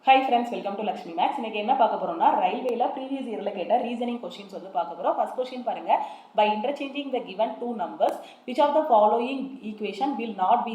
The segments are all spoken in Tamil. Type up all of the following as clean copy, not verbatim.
Hi friends, welcome to Lakshmi maths. இன்னைக்கு என்ன பார்க்க போறோம்னா, ரயில்வேல ப்ரீவியஸ் இயர்ல கேட்ட ரீசனிங் கொஸ்டின்ஸ் வந்து பார்க்க போறோம். ஃபர்ஸ்ட் கொஸ்டின் பாருங்க. By interchanging the given two numbers which of the following equation will not be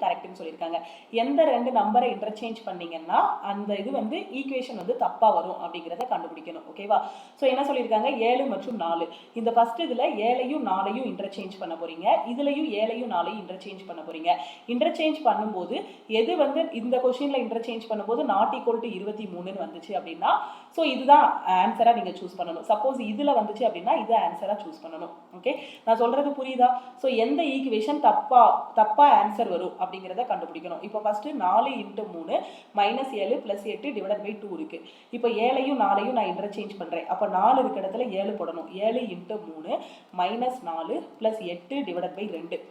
correctனு சொல்லியிருக்காங்க. எந்த ரெண்டு நம்பரை இன்டர்சேஞ்ச் பண்ணீங்கன்னா அந்த இது வந்து ஈக்குவேஷன் வந்து தப்பா வரும் அப்படிங்கிறத கண்டுபிடிக்கணும். ஓகேவா? ஸோ என்ன சொல்லியிருக்காங்க, 7 மற்றும் 4. இந்த ஃபர்ஸ்ட் இதுல 7ஐயும் 4ஐயும் இன்டர்சேஞ்ச் பண்ண போறீங்க. இதுலயும் 7ஐயும் 4ஐயும் இன்டர்சேஞ்ச் பண்ண போறீங்க. இன்டர்சேஞ்ச் பண்ணும்போது எது வந்து இந்த கொஸ்டின்ல இன்டர்சேஞ்ச் பண்ணும்போது நாட் ஈக்குவல் டு 23 வந்துச்சு அப்படின்னா ஸோ இதுதான் ஆன்சரா நீங்க சூஸ் பண்ணணும். சப்போஸ் இதுல வந்துச்சு அப்படின்னா இது ஆன்சரா சூஸ் பண்ணணும். ஓகே, நான் சொல்றது புரியுதா? ஸோ எந்த ஈக்குவேஷன் தப்பா ஆன்சர் வரும் அப்படிங்கிறத கண்டுபிடிக்கணும். இப்போ ஃபர்ஸ்ட் 4 × 3 -7 + 8 டிவைடட் பை 2 இருக்கு. இப்போ 7ஐயும் 4ஐயும் நான் இன்டர்சேஞ்ச் பண்றேன். அப்போ 4 இருக்க இடத்துல 7 போடணும். 7 × 3 -4 + 8 டிவைடட் பை 2.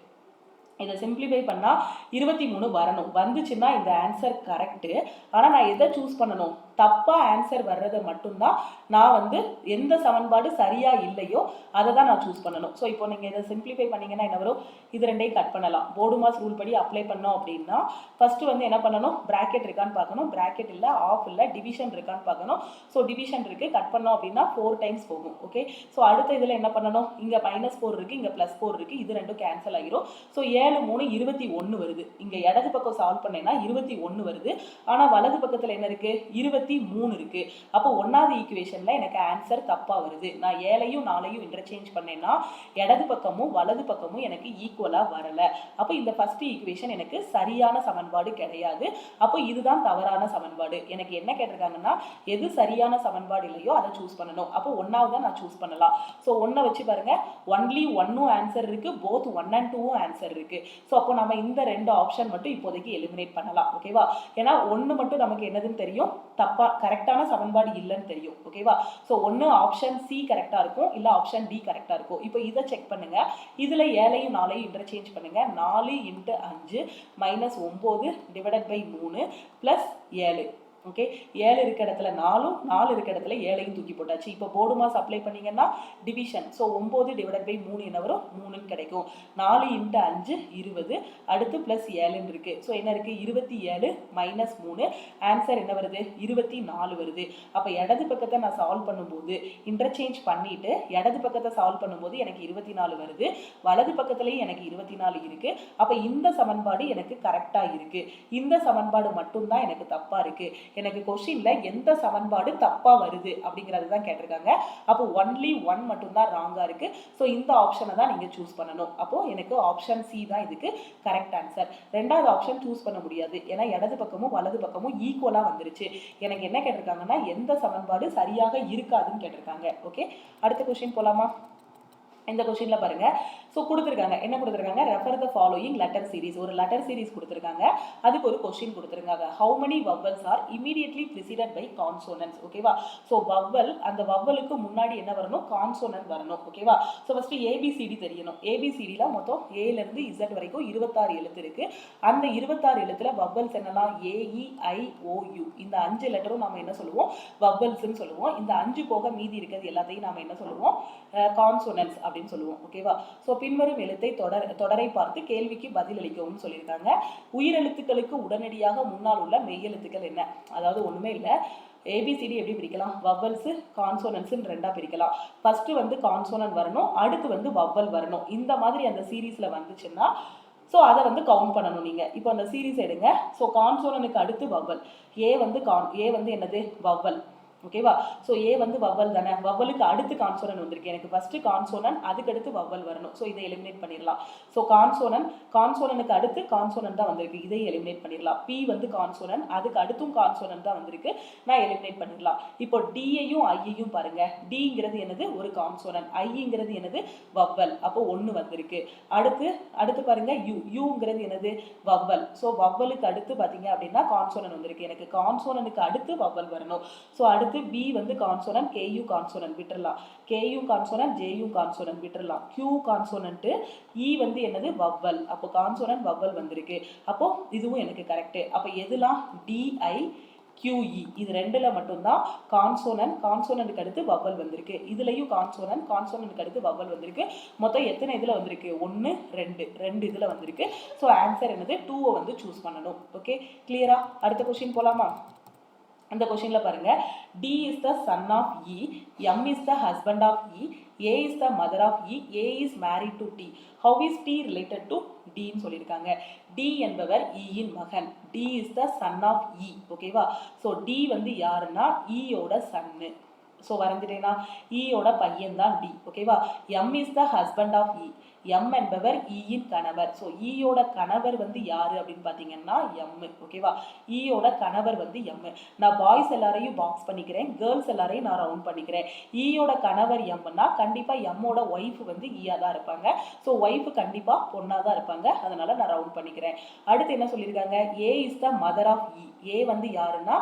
இதை சிம்பிளிஃபை பண்ணால் 23 வரணும். வந்துச்சுன்னா இந்த ஆன்சர் கரெக்டு. ஆனால் நான் எதை சூஸ் பண்ணணும்? தப்பாக ஆன்சர் வர்றதை மட்டும்தான் நான் வந்து எந்த சமன்பாடு சரியா இல்லையோ அதை தான் நான் சூஸ் பண்ணணும். ஸோ இப்போ நீங்கள் இதை சிம்பிளிஃபை பண்ணீங்கன்னா என்ன வரும்? இது ரெண்டையும் கட் பண்ணலாம். போர்டு மாஸ் ரூல் படி அப்ளை பண்ணோம் அப்படின்னா ஃபர்ஸ்ட் வந்து என்ன பண்ணணும்? பிராக்கெட் இருக்கான்னு பார்க்கணும். பிராக்கெட் இல்லை, ஆஃப் இல்லை, டிவிஷன் இருக்கான்னு பார்க்கணும். ஸோ டிவிஷன் இருக்கு, கட் பண்ணோம் அப்படின்னா 4 டைம்ஸ் போகும். ஓகே, ஸோ அடுத்த இதில் என்ன பண்ணணும்? இங்கே -4 இருக்கு, இங்கே +4 இருக்கு. இது ரெண்டும் கேன்சல் ஆகிரும். ஸோ 7 3 21 வருது. இங்க இடது பக்கம் சால்வ் பண்ணேன்னா 21 வருது. ஆனா வலது பக்கத்துல என்ன இருக்கு? 23 இருக்கு. அப்போ ஒன்னாவது ஈக்குவேஷன்ல எனக்கு ஆன்சர் தப்பா வருது. நான் 7ஐயும் 4ஐயும் இன்டர்சேஞ்ச் பண்ணேன்னா இடது பக்கமும் வலது பக்கமும் எனக்கு ஈக்குவலா வரல. அப்போ இந்த ஃபர்ஸ்ட் ஈக்குவேஷன் எனக்கு சரியான சமன்பாடு கிடையாது. அப்போ இதுதான் தவறான சமன்பாடு. எனக்கு என்ன கேட்டிருக்காங்கன்னா, எது சரியான சமன்பாடு இல்லையோ அதை சூஸ் பண்ணணும். அப்போ ஒன்னாவது நான் சூஸ் பண்ணலாம். ஸோ ஒன்னை வச்சு பாருங்க, ஒன்லி 1 ஆன்சர் இருக்கு, போத் 1 and 2 ஆன்சர் இருக்கு. ஸோ அப்போ நம்ம இந்த ரெண்டு ஆப்ஷன் மட்டும் இப்போதைக்கு எலிமினேட் பண்ணலாம். ஓகேவா? ஏன்னா ஒன்று மட்டும் நமக்கு என்னதுன்னு தெரியும், கரெக்டான சமன்பாடு இல்லைன்னு தெரியும். ஓகேவா? ஸோ ஒன்று ஆப்ஷன் சி கரெக்டாக இருக்கும், இல்லை ஆப்ஷன் டி கரெக்டாக இருக்கும். இப்போ இதை செக் பண்ணுங்க. இதில் 7ஐயும் 4ஐயும் இன்டர்சேஞ்ச் பண்ணுங்க. 4 × 5 -9 டிவைடட் பை 3 + 7. ஓகே, 7 இருக்க இடத்துல 4, 4 இருக்க இடத்துல 7ஐயும் தூக்கி போட்டாச்சு. இப்போ போர்டு மாஸ் அப்ளை பண்ணீங்கன்னா டிவிஷன். ஸோ 9 டிவைடட் பை 3 என்ன வரும்? 3 கிடைக்கும். 4 × 5 20, அடுத்து +7 இருக்கு. ஸோ என்ன இருக்கு? 27 -3. ஆன்சர் என்ன வருது? 24 வருது. அப்போ இடது பக்கத்தை நான் சால்வ் பண்ணும்போது இன்டர்சேஞ்ச் பண்ணிட்டு இடது பக்கத்தை சால்வ் பண்ணும்போது எனக்கு 24 வருது. வலது பக்கத்துலேயும் எனக்கு 24 இருக்கு. அப்போ இந்த சமன்பாடு எனக்கு கரெக்டா இருக்கு. இந்த சமன்பாடு மட்டும்தான் எனக்கு தப்பா இருக்கு. எனக்கு கொஸ்டின்ல எந்த சமன்பாடு தப்பா வருது அப்படிங்கறது தான் கேட்டிருக்காங்க. அப்போ ஒன்லி 1 மட்டும் தான் ராங்கா இருக்கு. ஸோ இந்த ஆப்ஷனை தான் நீங்க சூஸ் பண்ணணும். அப்போ எனக்கு ஆப்ஷன் சி தான் இதுக்கு கரெக்ட் ஆன்சர். ரெண்டாவது ஆப்ஷன் சூஸ் பண்ண முடியாது. ஏன்னா இடது பக்கமும் வலது பக்கமும் ஈக்குவலா வந்துருச்சு. எனக்கு என்ன கேட்டிருக்காங்கன்னா, எந்த சமன்பாடு சரியாக இருக்காதுன்னு கேட்டிருக்காங்க. ஓகே, அடுத்த கொஸ்டின் போலாமா? இந்த கொஸ்டின்ல பாருங்க. ஸோ கொடுத்துருக்காங்க, என்ன கொடுத்துருக்காங்க? Refer the following letter series. ஒரு லெட்டர் சீரிஸ் கொடுத்துருக்காங்க. அதுக்கு ஒரு கொஸ்டின் கொடுத்துருக்காங்க. How many vowels are immediately preceded by consonants? ஓகேவா? ஸோ வவ்வல், அந்த வவ்வலுக்கு முன்னாடி என்ன வரணும்? கான்சோனன்ட் வரணும். ஓகேவா? ஸோ ஃபர்ஸ்ட் ஏபிசிடி தெரியணும். ஏபிசிடில மொத்தம் ஏலேருந்து இசட் வரைக்கும் 26 எழுத்து இருக்கு. அந்த 26 எழுத்துல வவ்வல்ஸ் என்னெல்லாம்? AEIOU. இந்த 5 லெட்டரும் நாம என்ன சொல்லுவோம்? வவ்வல்ஸ்ன்னு சொல்லுவோம். இந்த 5 போக மீதி இருக்கிறது எல்லாத்தையும் நாம என்ன சொல்லுவோம்? கான்சோனன்ட்ஸ் அப்படின்னு சொல்லுவோம். ஓகேவா? ஸோ பின்வரும் எழுத்தை தொடரை பார்த்து கேள்விக்கு பதில் அளிக்கவும் சொல்லியிருக்காங்க. உயிரெழுத்துக்களுக்கு உடனடியாக முன்னால் உள்ள மெய்யெழுத்துக்கள் என்ன? அதாவது ஒண்ணுமே இல்லை. ஏபிசிடி எப்படி பிரிக்கலாம்? வவ்வல்ஸ் கான்சோனன்ட்ஸ் ரெண்டா பிரிக்கலாம். ஃபர்ஸ்ட் வந்து கான்சோனன்ட் வரணும், அடுத்து வந்து வவ்வல் வரணும். இந்த மாதிரி அந்த சீரீஸ்ல வந்துச்சுன்னா ஸோ அதை வந்து கவுண்ட் பண்ணணும் நீங்க. இப்போ அந்த சீரீஸ் எடுங்க. ஸோ கான்சோனனுக்கு அடுத்து வவ்வல். ஏ வந்து என்னது? வவ்வல். ஓகேவா? ஸோ ஏ வந்து வவ்வல் தானே. வவ்வலுக்கு அடுத்து கான்சோனன்ட் வந்திருக்கு. எனக்கு ஃபர்ஸ்ட் கான்சோனன்ட், அதுக்கு அடுத்து வவ்வல் வரணும். ஸோ இதை எலிமினேட் பண்ணிடலாம். ஸோ கான்சோனனுக்கு அடுத்து கான்சோனன்ட் தான் வந்திருக்கு. இதை எலிமினேட் பண்ணிடலாம். பி வந்து கான்சோனன்ட், அதுக்கு அடுத்தும் கான்சோனன்ட் தான் வந்திருக்கு. நான் எலிமினேட் பண்ணிடலாம். இப்போ டியையும் ஐயையும் பாருங்க. டிங்கிறது என்னது? ஒரு கான்சோனன்ட். ஐங்கிறது என்னது? வவ்வல். அப்போ 1 வந்திருக்கு. அடுத்து பாருங்க, யூங்கிறது என்னது? வவ்வல். ஸோ வவ்வலுக்கு அடுத்து பார்த்தீங்க அப்படின்னா கான்சோனன்ட் வந்திருக்கு. எனக்கு கான்சோனனுக்கு அடுத்து வவ்வல் வரணும். ஸோ அடுத்து பி வந்து கான்சோனன்ட், கேயூ கான்சோனன்ட் விட்டுறலாம். கேயூ கான்சோனன்ட், ஜேயூ கான்சோனன்ட் விட்டுறலாம். கியூ கான்சோனன்ட், இ வந்து என்னது? வவ்வல். அப்போ கான்சோனன்ட் வவ்வல் வந்திருக்கு. அப்போ இதுவும் எனக்கு கரெக்ட். அப்போ எதுலாம்? DI QE. இது ரெண்டுல மட்டும்தான் கான்சோனன்ட்க்கு அடுத்து வவல் வந்திருக்கு. இதுலயும் கான்சோனன்ட்க்கு அடுத்து வவல் வந்திருக்கு. மொத்தம் எத்தனை இதுல வந்திருக்கு? 1 2 இதுல வந்திருக்கு. ஸோ ஆன்சர் என்னது? 2 வந்து சூஸ் பண்ணணும். ஓகே, கிளியரா? அடுத்த கொஸ்டின் போலாமா? அந்த கொஸ்டின்ல பாருங்க, D is the son of E, M is the husband of E, A is the mother of E, A is married to T. How is T related to D ன்னு சொல்லியிருக்காங்க. D என்பவர் E இன் மகன். D is the son of E. ஓகேவா? ஸோ D வந்து யாருன்னா E யோட சன்னு. ஸோ வரைஞ்சிட்டேனா, E யோட பையன் தான் D. ஓகேவா? M is the husband of E. M என்பவர் E இன் கணவர். ஸோ E யோட கணவர் வந்து யாரு அப்படின்னு பார்த்தீங்கன்னா M. ஓகேவா? E யோட கணவர் வந்து M. நான் பாய்ஸ் எல்லாரையும் பாக்ஸ் பண்ணிக்கிறேன், கேர்ள்ஸ் எல்லாரையும் நான் ரவுண்ட் பண்ணிக்கிறேன். E யோட கணவர் Mனா கண்டிப்பா M ஓட ஒய்ஃப் வந்து ஈயா தான் இருப்பாங்க. ஸோ ஒய்ஃப் கண்டிப்பா பொண்ணா தான் இருப்பாங்க. அதனால நான் ரவுண்ட் பண்ணிக்கிறேன். அடுத்து என்ன சொல்லியிருக்காங்க? A is the mother of E. A வந்து யாருன்னா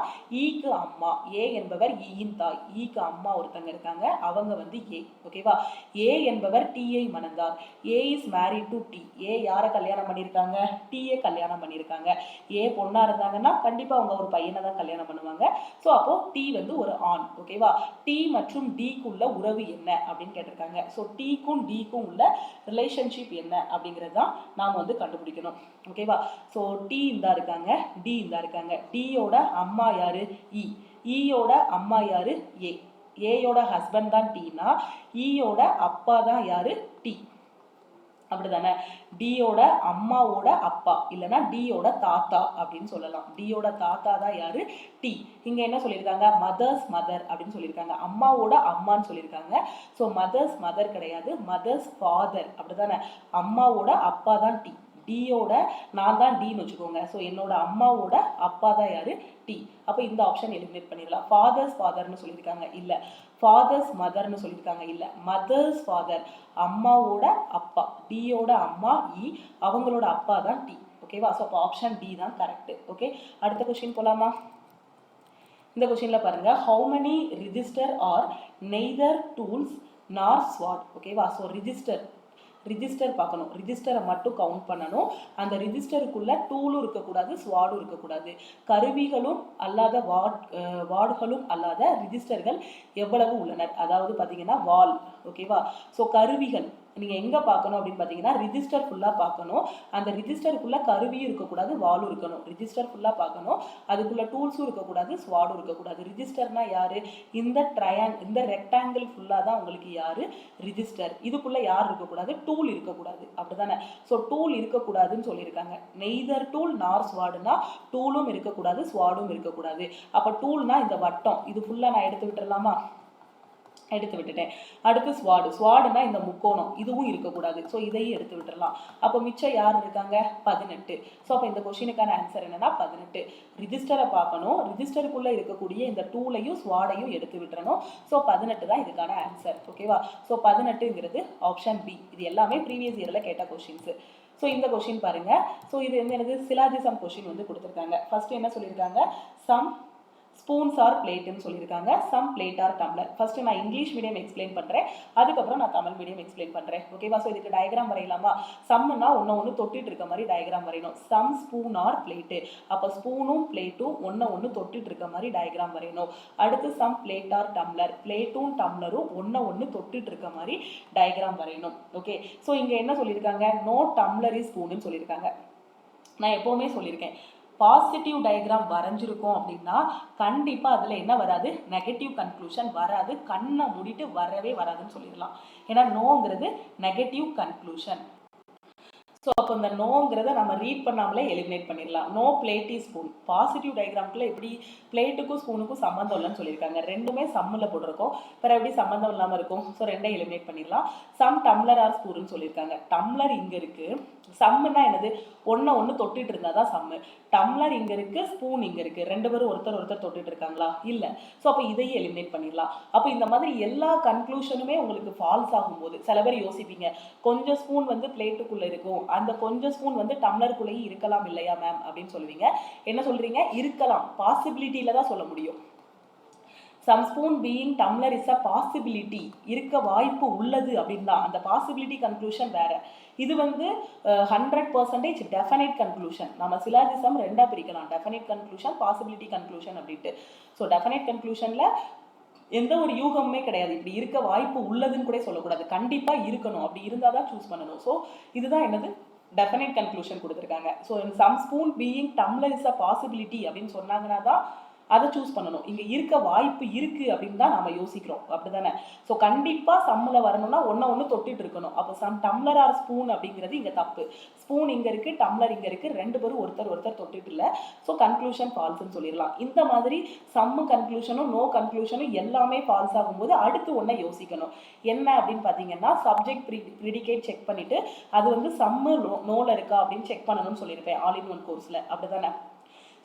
ஈக்கு அம்மா. A என்பவர் E இன் தாய். ஈக்கு அம்மா ஒருத்தங்க இருக்காங்க, அவங்க வந்து A. ஓகேவா? A என்பவர் T ஐ மணந்தார். A is married to T. A யாரை கல்யாணம் பண்ணியிருக்காங்க? T ஐ கல்யாணம் பண்ணியிருக்காங்க. A பொண்ணா இருந்தாங்கன்னா கண்டிப்பா அவங்க ஒரு பையனை தான் கல்யாணம் பண்ணுவாங்க. ஸோ அப்போ T வந்து ஒரு ஆண். ஓகேவா? T மற்றும் Dக்கு உள்ள உறவு என்ன அப்படின்னு கேட்டிருக்காங்க. ஸோ Tக்கும் Dக்கும் உள்ள ரிலேஷன்ஷிப் என்ன அப்படிங்கிறது தான் நாம் வந்து கண்டுபிடிக்கணும். ஓகேவா? ஸோ T இந்தா இருக்காங்க, D இந்தா இருக்காங்க. D யோட அம்மா யாரு? E. E யோட அம்மா யாரு? A. A யோட ஹஸ்பண்ட் தான் Tனா E யோட அப்பா தான் யாரு? T. அப்படிதானே? டியோட அம்மாவோட அப்பா இல்லைன்னா டியோட தாத்தா அப்படின்னு சொல்லலாம். டியோட தாத்தா தான் யாரு? டி. இங்க என்ன சொல்லியிருக்காங்க? மதர்ஸ் மதர் அப்படின்னு சொல்லியிருக்காங்க. அம்மாவோட அம்மான்னு சொல்லியிருக்காங்க. ஸோ மதர்ஸ் மதர் கிடையாது, மதர்ஸ் ஃபாதர். அப்படிதானே? அம்மாவோட அப்பா தான் டி. டியோட நான் தான் டின்னு வச்சுக்கோங்க. ஸோ என்னோட அம்மாவோட அப்பா தான் யாரு? டி. அப்போ இந்த ஆப்ஷன் எலிமினேட் பண்ணிடலாம். ஃபாதர்ஸ் ஃபாதர்னு சொல்லியிருக்காங்க, இல்லை. ஃபாதர்ஸ் மதர்னு சொல்லியிருக்காங்க, இல்லை. மதர்ஸ் ஃபாதர், அம்மாவோட அப்பா. டியோட அம்மா இ, அவங்களோட அப்பா தான் டி. ஓகேவா? ஸோ அப்போ ஆப்ஷன் டி தான் கரெக்ட். ஓகே, அடுத்த கொஸ்டின் போலாமா? இந்த கொஸ்டின்ல பாருங்க, how many register are neither tools nor swat. ஓகேவா? ஸோ ரிஜிஸ்டர் பார்க்கணும். ரிஜிஸ்டரை மட்டும் கவுண்ட் பண்ணணும். அந்த ரிஜிஸ்டருக்குள்ள டூலும் இருக்கக்கூடாது, ஸ்வாடும் இருக்கக்கூடாது. கருவிகளும் அல்லாத வார்டுகளும் அல்லாத ரிஜிஸ்டர்கள் எவ்வளவு உள்ளனர்? அதாவது பார்த்தீங்கன்னா வால். ஓகேவா? ஸோ கருவிகள் நீங்க எங்க பார்க்கணும் அப்படின்னு பார்த்தீங்கன்னா ரிஜிஸ்டர் ஃபுல்லா பார்க்கணும். அந்த ரிஜிஸ்டருக்குள்ள கருவியும் இருக்கக்கூடாது, வாலும் இருக்கணும். ரிஜிஸ்டர் ஃபுல்லா பார்க்கணும். அதுக்குள்ள டூல்ஸும் இருக்கக்கூடாது, ஸ்வாடும் இருக்கக்கூடாது. ரிஜிஸ்டர்னா யாரு? இந்த ரெக்டாங்கிள் ஃபுல்லா தான் உங்களுக்கு யாரு? ரிஜிஸ்டர். இதுக்குள்ள யார் இருக்கக்கூடாது? டூல் இருக்கக்கூடாது. அப்படிதானே? ஸோ டூல் இருக்கக்கூடாதுன்னு சொல்லியிருக்காங்க. நெய்தர் டூல் நார் ஸ்வாடுனா டூலும் இருக்கக்கூடாது, ஸ்வாடும் இருக்கக்கூடாது. அப்ப டூல்னா இந்த வட்டம், இது ஃபுல்லா நான் எடுத்து விட்டுறலாமா? எடுத்து விட்டுட்டேன். அடுத்து ஸ்வாடுனா இந்த முக்கோணம், இதுவும் இருக்கக்கூடாது. ஸோ இதையும் எடுத்து விட்டுறலாம். அப்போ மிச்சம் யார் இருக்காங்க? 18. ஸோ அப்போ இந்த கொஸ்டினுக்கான ஆன்சர் என்னன்னா 18. ரிஜிஸ்டரை பார்க்கணும், ரிஜிஸ்டருக்குள்ள இருக்கக்கூடிய இந்த டூலையும் ஸ்வாடையும் எடுத்து விட்டுறணும். ஸோ 18 தான் இதுக்கான ஆன்சர். ஓகேவா? ஸோ 18ங்கிறது ஆப்ஷன் பி. இது எல்லாமே ப்ரீவியஸ் இயர்ல கேட்ட கொஸ்டின்ஸ். ஸோ இந்த கொஸ்டின் பாருங்க. ஸோ இது வந்து எனக்கு சிலாஜிசம் கொஸ்டின் வந்து கொடுத்துருக்காங்க. ஃபர்ஸ்ட் என்ன சொல்லியிருக்காங்க? சம் ஸ்பூன்ஸ் ஆர் பிளேட்னு சொல்லியிருக்காங்க. Some plate or tumbler. First நான் இங்கிலீஷ் மீடியம் எக்ஸ்பிளைன் பண்ணுறேன், அதுக்கப்புறம் நான் தமிழ் மீடியம் எக்ஸ்பிளைன் பண்ணுறேன். ஓகேவா? ஸோ இதுக்கு டயக்ராம் வரையலாமா? சம்னா ஒன்று தொட்டிட்டு இருக்க மாதிரி டயக்ராம் வரையணும். Some spoon or plate. அப்போ ஸ்பூனும் பிளேட்டும் ஒன்று தொட்டிட்டு இருக்க மாதிரி டயக்ராம் வரையணும். அடுத்து சம் பிளேட் ஆர் டம்ளர். பிளேட்டும் டம்ளரும் ஒன்று தொட்டிட்டு இருக்க மாதிரி டயக்ராம் வரையணும். ஓகே, ஸோ இங்கே என்ன சொல்லியிருக்காங்க? நோ டம்ளர் இஸ் ஸ்பூன்னு சொல்லியிருக்காங்க. நான் எப்போவுமே சொல்லியிருக்கேன், பாசிட்டிவ் டயக்ராம் வரைஞ்சிருக்கோம் அப்படின்னா கண்டிப்பாக அதில் என்ன வராது? நெகட்டிவ் கன்க்ளூஷன் வராது. கண்ணை மூடிட்டு வரவே வராதுன்னு சொல்லிடலாம். ஏன்னா நோங்கிறது நெகட்டிவ் கன்க்ளூஷன். ஸோ அப்போ இந்த நோங்கிறத நம்ம ரீட் பண்ணாமலே எலிமினேட் பண்ணிடலாம். No plate is spoon. Positive டயக்ராம்குள்ள எப்படி பிளேட்டுக்கும் ஸ்பூனுக்கும் சம்மந்தம் இல்லைன்னு சொல்லியிருக்காங்க. ரெண்டுமே சம்மில் போட்டிருக்கோம், பிற எப்படி சம்மந்தம் இல்லாமல் இருக்கும்? ஸோ ரெண்டே எலிமினேட் பண்ணிடலாம். சம் டம்ளர் ஆர் ஸ்பூன்னு சொல்லியிருக்காங்க. டம்ளர் இங்கே இருக்கு, சம்முன்னா என்னது? ஒன்று தொட்டிட்டு இருந்தால் தான் சம்மு. டம்ளர் இங்கே இருக்கு, ஸ்பூன் இங்கே இருக்கு, ரெண்டு பேரும் ஒருத்தர் தொட்டிட்டு இருக்காங்களா? இல்லை. ஸோ அப்போ இதையும் எலிமினேட் பண்ணிடலாம். அப்போ இந்த மாதிரி எல்லா கன்க்ளூஷனுமே உங்களுக்கு ஃபால்ஸ் ஆகும்போது சில பேர் யோசிப்பீங்க, கொஞ்சம் ஸ்பூன் வந்து பிளேட்டுக்குள்ளே இருக்கும், அந்த கொஞ்சம் ஸ்பூன் வந்து டம்ளருக்குள்ளேயும் இருக்கலாம் இல்லையா மேம் அப்படின்னு சொல்லுவீங்க. என்ன சொல்றீங்க? இருக்கலாம், பாசிபிலிட்டியில தான் சொல்ல முடியும். Some spoon being tumbler is a possibility, இருக்க வாய்ப்பு உள்ளது அப்படின்னு தான். அந்த பாசிபிலிட்டி கன்க்ளூஷன் வேற. இது வந்து 100% டெஃபனைட் கன்க்ளூஷன். நம்ம சிலாஜிசம் ரெண்டா பிரிக்கலாம், டெஃபனைட் கன்க்ளூஷன், பாசிபிலிட்டி கன்க்ளூஷன் அப்படின்ட்டு. ஸோ டெஃபனைட் கன்க்ளூஷன்ல எந்த ஒரு யூகமுமே கிடையாது, இப்படி இருக்க வாய்ப்பு உள்ளதுன்னு கூட சொல்லக்கூடாது, கண்டிப்பா இருக்கணும், அப்படி இருந்தால் தான் சூஸ் பண்ணணும். ஸோ இதுதான் என்னது டெஃபனைட் கன்க்ளூஷன் கொடுத்துருக்காங்க. So some spoon being tumbler is a possibility அப்படின்னு சொன்னாங்கன்னா தான் அதை சூஸ் பண்ணணும். இங்கே இருக்க வாய்ப்பு இருக்கு அப்படின்னு தான் நம்ம யோசிக்கிறோம், அப்படிதானே? ஸோ கண்டிப்பாக சம்மில் வரணும்னா ஒன்று தொட்டுட்டு இருக்கணும். அப்போ சம் டம்ளர் ஆர் ஸ்பூன் அப்படிங்கிறது இங்கே தப்பு. ஸ்பூன் இங்கே இருக்கு, டம்ளர் இங்கே இருக்கு, ரெண்டு பேரும் ஒருத்தர் தொட்டுட்டு இல்லை. ஸோ கன்க்ளூஷன் ஃபால்ஸ்ன்னு சொல்லிடலாம். இந்த மாதிரி சம்மு கன்க்ளூஷனும் நோ கன்க்ளூஷனும் எல்லாமே ஃபால்ஸ் ஆகும்போது அடுத்து ஒன்றை யோசிக்கணும். என்ன அப்படின்னு பார்த்தீங்கன்னா, சப்ஜெக்ட் ப்ரிடிகேட் செக் பண்ணிட்டு அது வந்து சம்மு நோல இருக்கா அப்படின்னு செக் பண்ணணும்னு சொல்லியிருப்பேன் ஆல் இன் ஒன் கோர்ஸில், அப்படிதானே?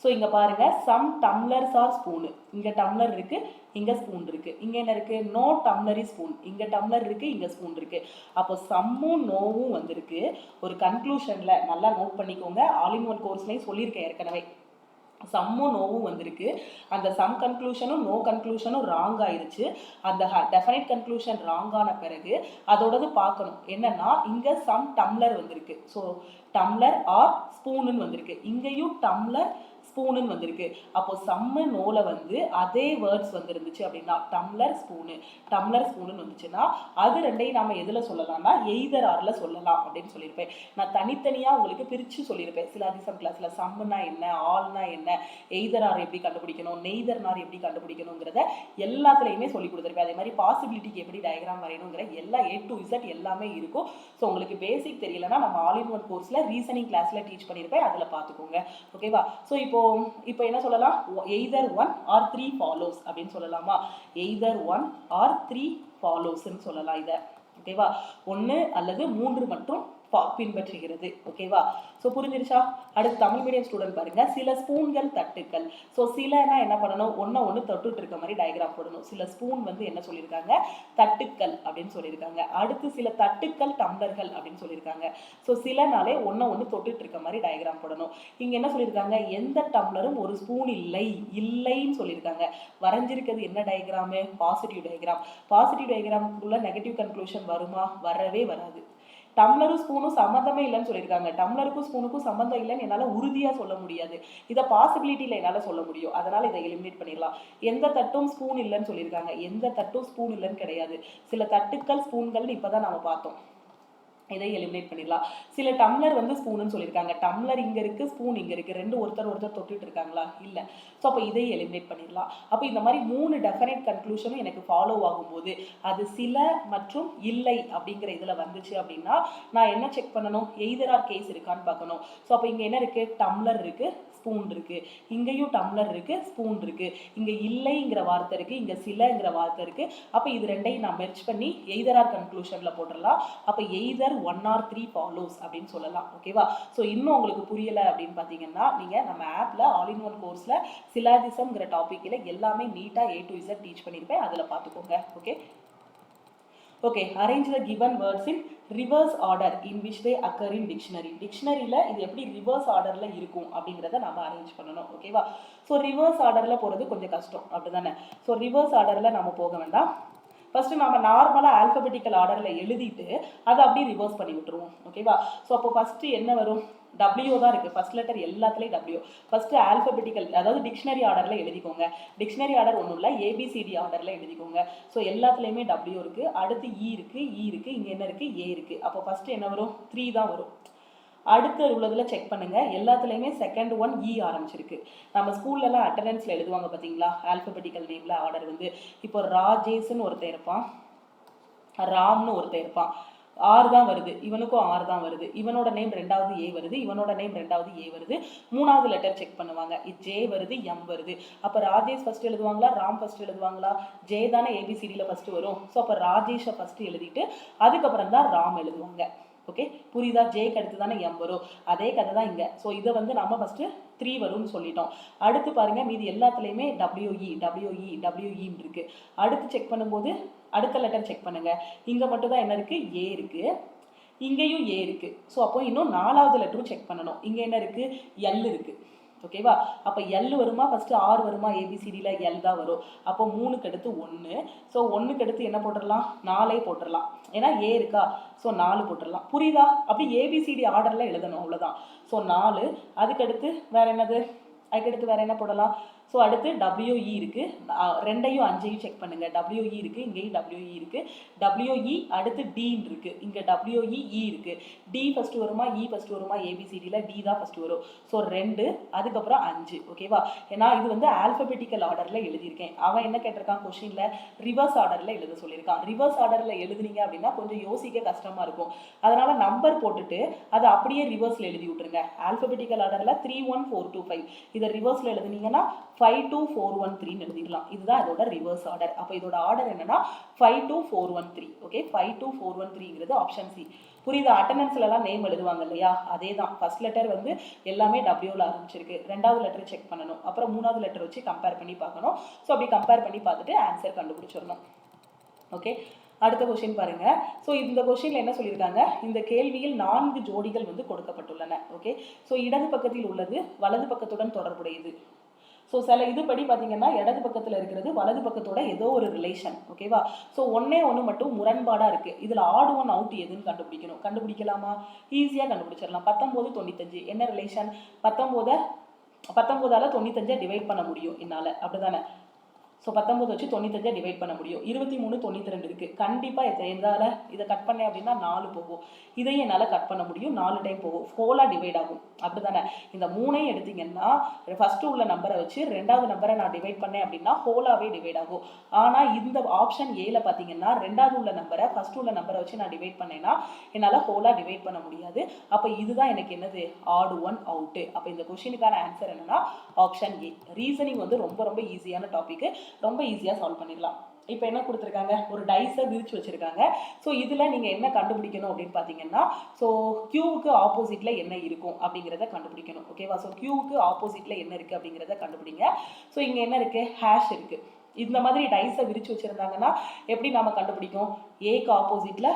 ஸோ இங்கே பாருங்க, சம் டம்ளர்ஸ் ஆர் ஸ்பூனு, இங்கே டம்ளர் இருக்கு, இங்கே ஸ்பூன் இருக்கு. இங்கே என்ன இருக்கு? நோ டம்ளர் இஸ் ஸ்பூன், இங்கே டம்ளர் இருக்கு, இங்கே ஸ்பூன் இருக்கு. அப்போ சம்மும் நோவும் வந்திருக்கு. ஒரு கன்க்ளூஷன்ல நல்லா நோட் பண்ணிக்கோங்க, ஆல் இன் ஒன் கோர்ஸ்லையும் சொல்லியிருக்கேன் ஏற்கனவே. சம்மும் நோவும் வந்திருக்கு. அந்த சம் கன்க்ளூஷனும் நோ கன்க்ளூஷனும் ராங் ஆயிருச்சு. அந்த டெஃபனைட் கன்க்ளூஷன் ராங் ஆன பிறகு அதோடது பார்க்கணும். என்னன்னா, இங்க சம் டம்ளர் வந்திருக்கு. ஸோ டம்ளர் ஆர் ஸ்பூனுன்னு வந்திருக்கு. இங்கேயும் டம்ளர் ஸ்பூனுன்னு வந்திருக்கு. அப்போ சம்மு நோல வந்து அதே வேர்ட்ஸ் வந்துருந்துச்சு அப்படின்னா, டம்ளர் ஸ்பூனுன்னு வந்துச்சுன்னா அது ரெண்டையும் நாம எதுல சொல்லலாம்னா எய்தர் ஆர்ல சொல்லலாம் அப்படின்னு சொல்லியிருப்பேன். நான் தனித்தனியா உங்களுக்கு பிரிச்சு சொல்லியிருப்பேன் சிலாதிசம் கிளாஸ்ல. சம்முனா என்ன, ஆல்னா என்ன, எய்தர் ஆர் எப்படி கண்டுபிடிக்கணும், நெய்தர் நார் எப்படி கண்டுபிடிக்கணுங்கிறத எல்லாத்துலயுமே சொல்லி கொடுத்துருப்பேன். அதே மாதிரி பாசிபிலிட்டிக்கு எப்படி டயக்ராம் வரையணுங்கிற எல்லா A to Z எல்லாமே இருக்கும். ஸோ உங்களுக்கு பேசிக் தெரியலன்னா நம்ம ஆல் இன் ஒன் கோர்ஸ்ல ரீசனிங் கிளாஸ்ல டீச் பண்ணியிருப்பேன், அதுல பாத்துக்கோங்க. ஓகேவா? ஸோ இப்போ என்ன சொல்லலாம்? எய்தர் 1 or 3 follows அப்படின்னு சொல்லலாமா? எய்தர் 1 or 3 follows ன்னு சொல்லலாம் இதை. ஓகேவா? 1 அல்லது 3 மட்டும் பின்பற்றுகிறது. ஓகேவா? ஸோ புரிஞ்சிருச்சா? அடுத்து தமிழ் மீடியம் ஸ்டூடெண்ட் பாருங்க, சில ஸ்பூன்கள் தட்டுக்கள். ஸோ சிலனா என்ன பண்ணணும்? ஒன்று தொட்டுட்டு இருக்க மாதிரி டயக்ராம் போடணும். சில ஸ்பூன் வந்து என்ன சொல்லியிருக்காங்க? தட்டுக்கள் அப்படின்னு சொல்லியிருக்காங்க. அடுத்து சில தட்டுக்கள் டம்ளர்கள் அப்படின்னு சொல்லியிருக்காங்க. ஸோ சிலனாலே ஒன்று தொட்டுட்டு இருக்க மாதிரி டயக்ராம் போடணும். இங்க என்ன சொல்லியிருக்காங்க? எந்த டம்ளரும் ஒரு ஸ்பூன் இல்லைன்னு சொல்லியிருக்காங்க. வரைஞ்சிருக்கிறது என்ன டயக்ராமு? Positive diagram. பாசிட்டிவ் டயக்ராமுக்குள்ள நெகட்டிவ் கன்க்ளூஷன் வருமா? வரவே வராது. டம்ளரும் ஸ்பூனும் சம்மந்தமே இல்லைன்னு சொல்லியிருக்காங்க. டம்ளருக்கும் ஸ்பூனுக்கும் சம்மந்தம் இல்லைன்னு என்னால் உறுதியாக சொல்ல முடியாது. இதை பாசிபிலிட்டியில் என்னால் சொல்ல முடியும். அதனால் இதை எலிமினேட் பண்ணிடலாம். எந்த தட்டும் ஸ்பூன் இல்லைன்னு சொல்லியிருக்காங்க. எந்த தட்டும் ஸ்பூன் இல்லைன்னு கிடையாது. சில தட்டுக்கள் ஸ்பூன்கள்னு இப்போ தான் நம்ம பார்த்தோம். இதை எலிமினேட் பண்ணிடலாம். சில டம்ளர் வந்து ஸ்பூனுன்னு சொல்லியிருக்காங்க. டம்ளர் இங்கே இருக்குது, ஸ்பூன் இங்கே இருக்குது, ரெண்டு ஒருத்தர் தொட்டுட்டு இருக்காங்களா? இல்லை. ஸோ அப்போ இதை எலிமினேட் பண்ணிடலாம். அப்போ இந்த மாதிரி 3 டெஃபனைட் கன்க்ளூஷனும் எனக்கு ஃபாலோ ஆகும்போது அது சில மற்றும் இல்லை அப்படிங்கிற இதில் வந்துச்சு அப்படின்னா நான் என்ன செக் பண்ணணும்? எய்தர் ஆர் கேஸ் இருக்கான்னு பார்க்கணும். ஸோ அப்போ இங்கே என்ன இருக்குது? டம்ளர் இருக்குது, ஸ்பூன் இருக்கு. இங்கேயும் டம்ளர் இருக்கு, ஸ்பூன் இருக்கு. இங்க இல்லைங்கிற வார்த்தை இருக்கு, இங்க சிலங்கிற வார்த்தை இருக்கு. அப்ப இது ரெண்டையும் நான் மெர்ஜ் பண்ணி எய்தர் ஆர் கன்க்ளூஷன்ல போட்டுடலாம். அப்ப எய்தர் 1 or 3 follows அப்படின்னு சொல்லலாம். ஓகேவா? ஸோ இன்னும் உங்களுக்கு புரியல அப்படின்னு பார்த்தீங்கன்னா நீங்க நம்ம ஆப்ல ஆல் இன் ஒன் கோர்ஸ்ல சிலாதிசம்ங்கிற டாபிக்ல எல்லாமே நீட்டா A to Z டீச் பண்ணியிருப்பேன், அதுல பார்த்துக்கோங்க. Okay. Okay, arrange the given words in reverse order in which they occur in dictionary. Dictionaryல இது எப்படி reverse orderல இருக்கும் அப்படிங்கறத நாம அரேஞ்ச் பண்ணணும். ஓகேவா? ஸோ ரிவர்ஸ் ஆர்டர்ல போறது கொஞ்சம் கஷ்டம், அப்படிதானே? ஸோ ரிவர்ஸ் ஆர்டர்ல நம்ம போக வேண்டாம். ஃபர்ஸ்ட் நம்ம நார்மலாக ஆல்பபெட்டிக்கல் ஆர்டரில் எழுதிட்டு அதை அப்படியே ரிவர்ஸ் பண்ணி விட்டுருவோம். ஓகேவா? ஸோ அப்போ ஃபர்ஸ்ட் என்ன வரும்? W தான் இருக்குது. ஃபர்ஸ்ட் லெட்டர் எல்லாத்துலேயும் W. ஃபர்ஸ்ட் ஆல்பபெட்டிக்கல், அதாவது டிக்ஷனரி ஆர்டரில் எழுதிக்கோங்க. டிக்ஷனரி ஆர்டர் ஒன்றும் இல்லை, ABCD ஆர்டரில் எழுதிக்கோங்க. ஸோ எல்லாத்துலேயுமே W இருக்குது. அடுத்து E இருக்குது, இங்கே என்ன இருக்குது? A இருக்குது. அப்போ ஃபர்ஸ்ட் என்ன வரும்? 3 தான் வரும். அடுத்து உள்ளதில் செக் பண்ணுங்க, எல்லாத்துலேயுமே செகண்ட் ஒன் E ஆரம்பிச்சிருக்கு. நம்ம ஸ்கூல்லலாம் அட்டண்டன்ஸில் எழுதுவாங்க பார்த்தீங்களா? ஆல்பபெட்டிக்கல் நேமில் ஆர்டர் வந்து இப்போ ராஜேஷ்னு ஒருத்தர் இருப்பான், ராம்னு ஒருத்தர் இருப்பான். R தான் வருது, இவனுக்கும் R தான் வருது. இவனோட நேம் ரெண்டாவது A வருது, இவனோட நேம் ரெண்டாவது A வருது. மூணாவது லெட்டர் செக் பண்ணுவாங்க, J வருது, M வருது. அப்போ ராஜேஷ் ஃபர்ஸ்ட் எழுதுவாங்களா, ராம் ஃபர்ஸ்ட் எழுதுவாங்களா? J தானே ABCDயில் ஃபர்ஸ்ட் வரும். ஸோ அப்போ ராஜேஷை ஃபர்ஸ்ட் எழுதிட்டு அதுக்கப்புறம் தான் ராம் எழுதுவாங்க. ஓகே, புரியுதா? ஜேக்கு அடுத்து தானே M வரும். அதே கதை தான் இங்கே. ஸோ இதை வந்து நம்ம ஃபஸ்ட்டு 3 வரும்னு சொல்லிட்டோம். அடுத்து பாருங்க, மீதி எல்லாத்துலேயுமே WEன்னு இருக்கு. அடுத்து செக் பண்ணும்போது அடுத்த லெட்டர் செக் பண்ணுங்க. இங்கே மட்டும் தான் என்ன இருக்கு? A இருக்கு, இங்கேயும் A இருக்கு. ஸோ அப்போ இன்னும் 4வது லெட்டரும் செக் பண்ணணும். இங்கே என்ன இருக்கு? L இருக்கு. ஓகேவா? அப்போ எல் வருமா ஃபஸ்ட்டு ஆர் வருமா? ஏபிசிடியில் எல் தான் வரும். அப்போ 3க்கு அடுத்து 1. ஸோ 1க்கு அடுத்து என்ன போட்டுடலாம்? 4 போட்டுடலாம். ஏன்னா ஏ இருக்கா, ஸோ 4 போட்டுடலாம். புரியுதா? அப்படி ஏபிசிடி ஆர்டரில் எழுதணும், அவ்வளோதான். ஸோ 4. அதுக்கடுத்து வேற என்னது? அதுக்கடுத்து வேற என்ன போடலாம்? ஸோ அடுத்து WE இருக்குது. 2ஐயும் 5ஐயும் செக் பண்ணுங்கள். WE இருக்குது, இங்கேயும் WE இருக்குது. WE அடுத்து டீன்னு இருக்குது, இங்கே WE E இருக்குது. டி ஃபஸ்ட்டு வருமா, இ ஃபஸ்ட்டு வருமா? ஏபிசிடியில் டி தான் ஃபஸ்ட்டு வரும். ஸோ 2, அதுக்கப்புறம் 5. ஓகேவா? ஏன்னா இது வந்து ஆல்ஃபபெட்டிக்கல் ஆர்டரில் எழுதியிருக்கேன். அவன் என்ன கேட்டிருக்கான் கொஷினில்? ரிவர்ஸ் ஆர்டரில் எழுத சொல்லியிருக்கான். ரிவர்ஸ் ஆர்டரில் எழுதுனீங்க அப்படின்னா கொஞ்சம் யோசிக்க கஷ்டமாக இருக்கும். அதனால் நம்பர் போட்டுட்டு அதை அப்படியே ரிவர்ஸில் எழுதி விட்டுருங்க. ஆல்ஃபபெட்டிக்கல் ஆர்டரில் 3 1 4 2 5, இதை ரிவர்ஸில் எழுதுனீங்கன்னா 5 2 4 1 3 எழுதிடலாம். இதுதான் இதோட ரிவர்ஸ் ஆர்டர். அப்போ இதோட ஆர்டர் என்னன்னா 5 2 4 1 3. ஓகே, 5 2 4 1 3ங்கிறது ஆப்ஷன் சி. புரியுதா? அட்டண்டன்ஸ்லாம் நேம் எழுதுவாங்க இல்லையா, அதே தான். ஃபர்ஸ்ட் லெட்டர் வந்து எல்லாமே டபிள்யூவில் ஆரம்பிச்சிருக்கு. 2வது லெட்டர் செக் பண்ணணும். அப்புறம் 3வது லெட்டர் வச்சு கம்பேர் பண்ணி பார்க்கணும். ஸோ அப்படி கம்பேர் பண்ணி பார்த்துட்டு ஆன்சர் கண்டுபிடிச்சிடணும். ஓகே, அடுத்த கொஸ்டின் பாருங்க. ஸோ இந்த கொஸ்டின்ல என்ன சொல்லியிருக்காங்க? இந்த கேள்வியில் 4 ஜோடிகள் வந்து கொடுக்கப்பட்டுள்ளன. ஓகே, ஸோ இடது பக்கத்தில் உள்ளது வலது பக்கத்துடன் தொடர்புடையது. ஸோ சில இதுபடி பார்த்தீங்கன்னா இடது பக்கத்தில் இருக்கிறது வலது பக்கத்தோட ஏதோ ஒரு ரிலேஷன். ஓகேவா? ஸோ ஒன்னே ஒன்று மட்டும் முரண்பாடாக இருக்குது. இதில் ஆட் ஒன் அவுட் எதுன்னு கண்டுபிடிக்கணும். கண்டுபிடிக்கலாமா? ஈஸியாக கண்டுபிடிச்சிடலாம். 19 95 என்ன ரிலேஷன்? 19ஆல் 95 டிவைட் பண்ண முடியும் என்னால், அப்படிதானே? ஸோ 19 வச்சு 95 டிவைட் பண்ண முடியும். 23 92 இருக்குது. கண்டிப்பாக எதால் இதை கட் பண்ணேன் அப்படின்னா 4 போகும். இதையும் என்னால் கட் பண்ண முடியும். 4 டைம் போகும். ஹோலாக டிவைட் ஆகும், அப்படி தானே? இந்த 3ஐயும் எடுத்தீங்கன்னா ஃபஸ்ட்டு உள்ள நம்பரை வச்சு 2வது நம்பரை நான் டிவைட் பண்ணேன் அப்படின்னா ஹோலாகவே டிவைட் ஆகும். ஆனால் இந்த ஆப்ஷன் ஏல பார்த்தீங்கன்னா 2வது உள்ள நம்பரை ஃபஸ்ட்டு உள்ள நம்பரை வச்சு நான் டிவைட் பண்ணேன்னா என்னால் ஹோலாக டிவைட் பண்ண முடியாது. அப்போ இதுதான் எனக்கு என்னது? Odd one out. அப்போ இந்த கொஸ்டினுக்கான ஆன்சர் என்னன்னா ஆப்ஷன் ஏ. ரீசனிங் வந்து ரொம்ப ரொம்ப ஈஸியான டாபிக், ரொம்ப ஈஸியாக சால்வ் பண்ணிடலாம். இப்போ என்ன கொடுத்துருக்காங்க? ஒரு டைஸை விரிச்சு வச்சுருக்காங்க. ஸோ இதில் நீங்கள் என்ன கண்டுபிடிக்கணும் அப்படின்னு பார்த்தீங்கன்னா, ஸோ கியூவுக்கு ஆப்போசிட்டில் என்ன இருக்கும் அப்படிங்கிறத கண்டுபிடிக்கணும். ஓகேவா? ஸோ கியூவுக்கு ஆப்போசிட்டில் என்ன இருக்குது அப்படிங்கிறத கண்டுபிடிங்க. ஸோ இங்கே என்ன இருக்குது? ஹேஷ் இருக்குது. இந்த மாதிரி டைஸை விரிச்சு வச்சுருந்தாங்கன்னா எப்படி நாம் கண்டுபிடிக்கும்? ஏக்கு ஆப்போசிட்டில்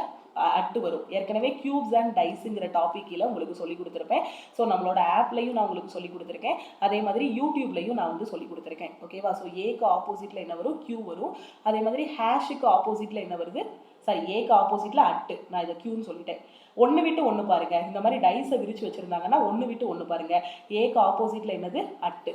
அட்டு வரும். ஏற்கனவே கியூப்ஸ் அண்ட் டைஸுங்கிற டாப்பிக்கில் உங்களுக்கு சொல்லி கொடுத்துருப்பேன். ஸோ நம்மளோட ஆப்லையும் நான் உங்களுக்கு சொல்லி கொடுத்துருக்கேன். அதே மாதிரி யூடியூப்லையும் நான் வந்து சொல்லி கொடுத்துருக்கேன். ஓகேவா? ஸோ ஏக்கு ஆப்போசிட்டில் என்ன வரும்? கியூ வரும். அதே மாதிரி ஹேஷுக்கு ஆப்போசிட்டில் என்ன வருது? சாரி, ஏக்கு ஆப்போசிட்டில் அட்டு. நான் இதை கியூன்னு சொல்லிட்டேன். ஒன்று விட்டு ஒன்று பாருங்கள். இந்த மாதிரி டைஸை விரிச்சு வச்சுருந்தாங்கன்னா ஒன்று விட்டு ஒன்று பாருங்கள். ஏக்கு ஆப்போசிட்டில் என்னது? அட்டு.